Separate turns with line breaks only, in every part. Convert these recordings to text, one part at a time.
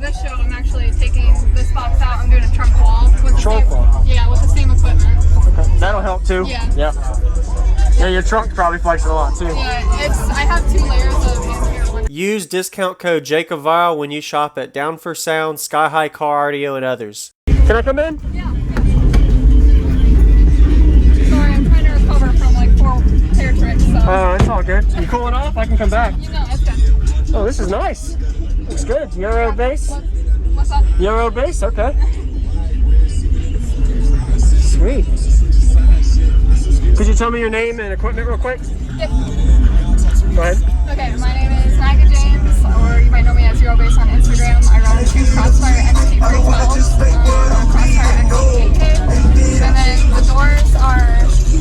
this show, I'm actually taking this box out. I'm doing a trunk wall. With
Trunk wall?
Yeah, with the same equipment.
Okay. That'll help too?
Yeah.
Yep. Yeah, your trunk probably flexing a lot too.
Yeah, I have 2 layers of anterior.
Use discount code JACOBVILE when you shop at Down for Sound, Sky High Car Audio, and others.
Can I come in?
Yeah. Sorry, I'm trying to recover from like 4 hair tricks. So.
Oh, it's all good. You cooling off? I can come back.
You know, it's good.
Oh, this is nice. Looks good. Euro base?
What's up?
Euro base? Okay. Sweet. Could you tell me your name and equipment real quick?
Yep.
Go ahead.
Okay, my name is Maggie, or you might know me as Zero Base on Instagram. I run 2 Crossfire XT brake pedals, Crossfire XT 8K, and then the doors are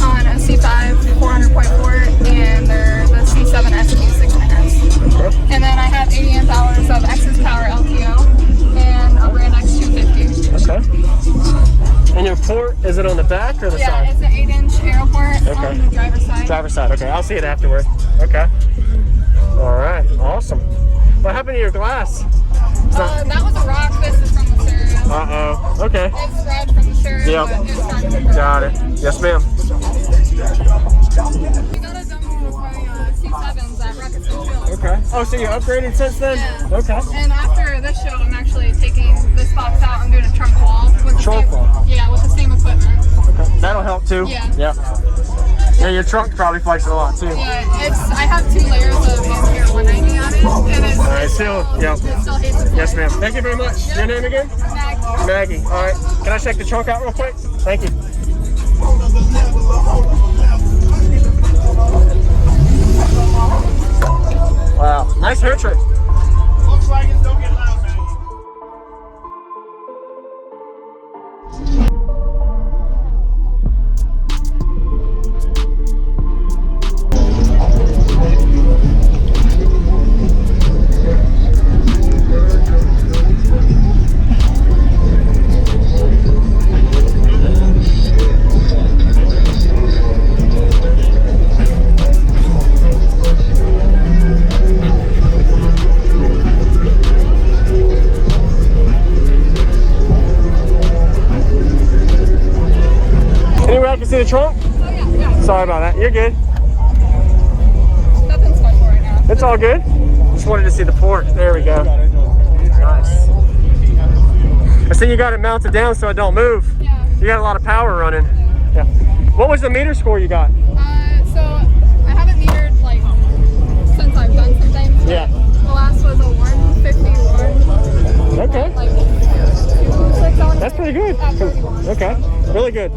on a C5 400.4, and they're the C7 SQ 610S.
Okay.
And then I have 80 amp hours of X's Power LTO and a Brand X 250.
Okay. And your port, is it on the back or the side?
Yeah, it's an 8-inch Aeroport on the driver's side.
Driver's side, okay. I'll see it afterward. Okay. Alright, awesome. What happened to your glass?
That was a rock. This is from the stereo.
Uh-oh. Okay.
It's red from the stereo, but it's not.
Got it. Yes, ma'am.
We got a demo with my C7s at Rockets and Field.
Okay. Oh, so you upgraded since then?
Yeah.
Okay.
And after this show, I'm actually taking this box out. I'm doing a trunk wall. With
Trunk
the same,
wall?
Yeah, with the same equipment.
Okay. That'll help too?
Yeah.
Yep. Yeah, your trunk probably flexing a lot too.
Yeah, I have 2 layers of anterior 190 on it, and it's
Alright, still, yep.
it still hates its
Yes,
life.
ma'am. Thank you very much. Your name again?
Maggie.
Maggie. Alright. Can I check the trunk out real quick? Thank you. Wow. Nice hair trick.
Volkswagens don't get loud, man.
Anywhere I can see the trunk?
Oh yeah.
Sorry about that. You're good.
Nothing's fun for right now.
It's all good. Just wanted to see the port. There we go. Nice. I see you got it mounted down so it don't move.
Yeah.
You got a lot of power running. Yeah. What was the meter score you got?
So I haven't metered like since I've done some things.
Yeah.
The last was a 151.
Okay.
Like 2.6 on.
That's pretty good.
At 31.
Okay. Really good.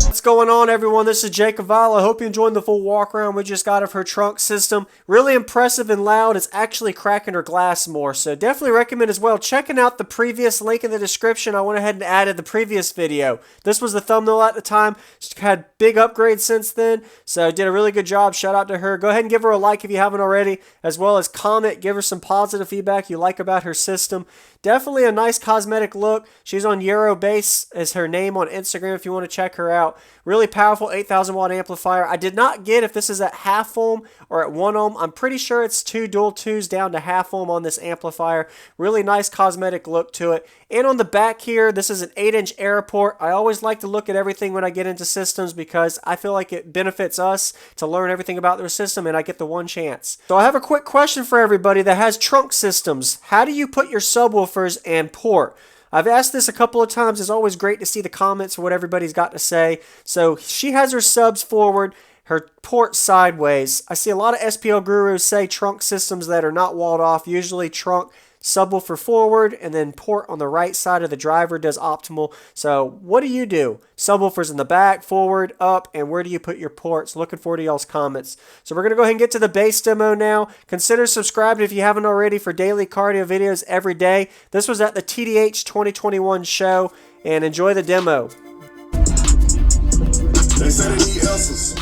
What's going on, everyone? This is Jacob Vile. I hope you enjoyed the full walk around we just got of her trunk system. Really impressive and loud. It's actually cracking her glass more, so definitely recommend as well checking out the previous link in the description. I went ahead and added the previous video. This was the thumbnail at the time. She's had big upgrades since then, so did a really good job. Shout out to her. Go ahead and give her a like if you haven't already, as well as comment, give her some positive feedback you like about her system. Definitely a nice cosmetic look. She's on Euro Base as her name on Instagram if you want to check her out. Really powerful 8,000 watt amplifier. I did not get if this is at half ohm or at 1 ohm. I'm pretty sure it's 2 dual 2s down to half ohm on this amplifier. Really nice cosmetic look to it. And on the back here, this is an 8-inch Aeroport. I always like to look at everything when I get into systems because I feel like it benefits us to learn everything about their system and I get the one chance. So I have a quick question for everybody that has trunk systems. How do you put your subwoofers and port? I've asked this a couple of times. It's always great to see the comments for what everybody's got to say. So she has her subs forward, her port sideways. I see a lot of SPL gurus say trunk systems that are not walled off, usually trunk subwoofer forward and then port on the right side of the driver does optimal. So what do you do? Subwoofers in the back, forward, up, and where do you put your ports? Looking forward to y'all's comments. So we're going to go ahead and get to the bass demo now. Consider subscribing if you haven't already for daily cardio videos every day. This was at the TDH 2021 show, and enjoy the demo.
They said they need answers.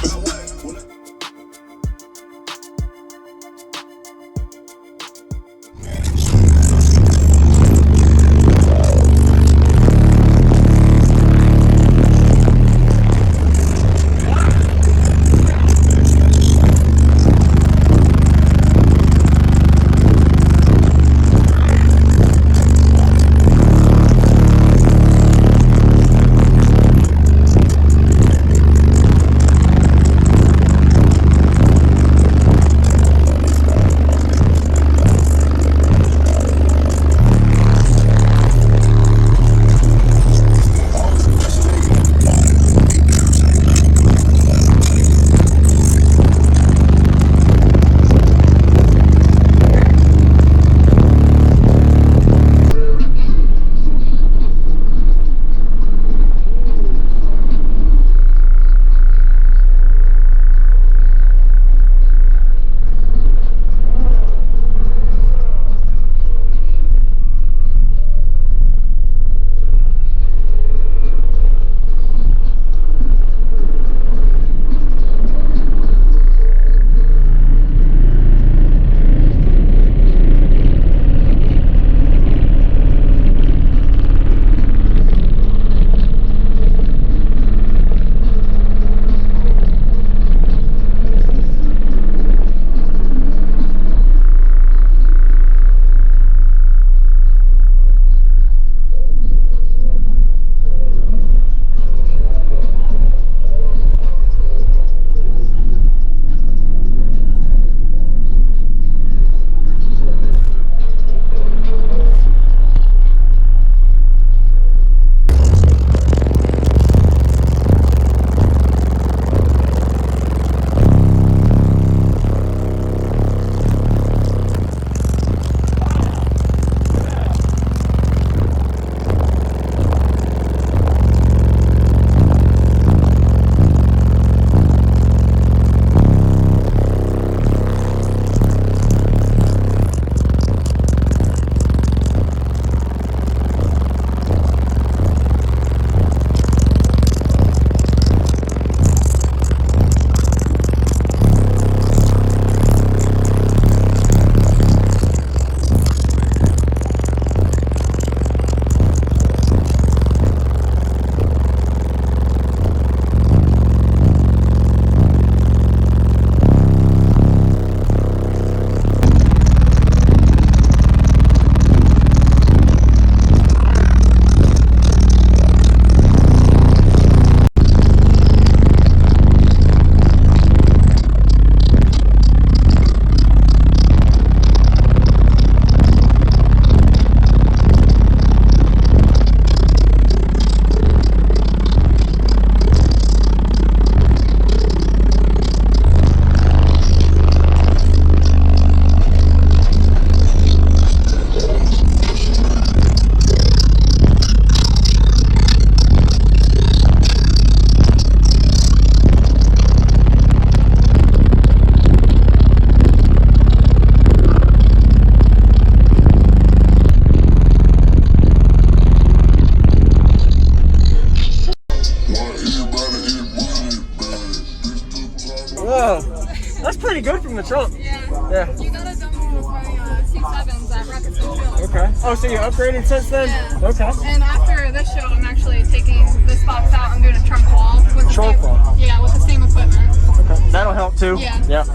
trunk.
Yeah.
Yeah.
You got a demo of my C7s at Rockets and Field.
Okay. Oh, so you upgraded since then?
Yeah.
Okay.
And after this show, I'm actually taking this box out. I'm doing a trunk wall with the
Trunk
same,
wall.
Yeah, with the same equipment.
Okay. That'll help too.
Yeah.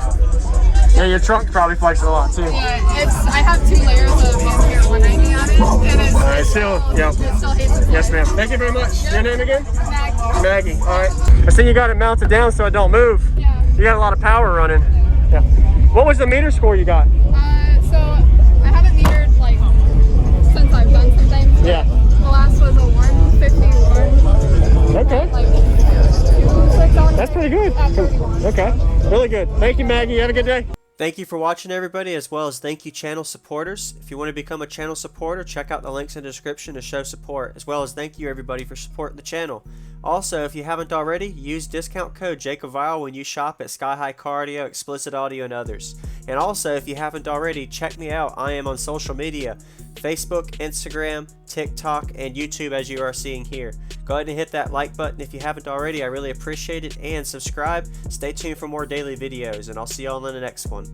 Yeah, your trunk probably flexes a lot too.
Yeah, I have 2 layers of Ampere 190 on it, and
Alright, still, yep.
it still hates its
Yes,
life.
ma'am. Thank you very much. Your name again?
Maggie.
Maggie. All right. I see you got it mounted down so it don't move.
Yeah.
You got a lot of power running. Yeah. What was the meter score you got?
So I haven't metered like since I've done some things.
Yeah.
The last was a 151.
Okay.
Like 2.6 on.
That's pretty good.
At 31.
Okay. Really good. Thank you, Maggie. Have a good day.
Thank you for watching, everybody, as well as thank you, channel supporters. If you want to become a channel supporter, check out the links in the description to show support, as well as thank you, everybody, for supporting the channel. Also, if you haven't already, use discount code JACOVILE when you shop at Sky High Cardio, Explicit Audio, and others. And also, if you haven't already, check me out. I am on social media, Facebook, Instagram, TikTok, and YouTube, as you are seeing here. Go ahead and hit that like button if you haven't already. I really appreciate it. And subscribe. Stay tuned for more daily videos, and I'll see you all in the next one.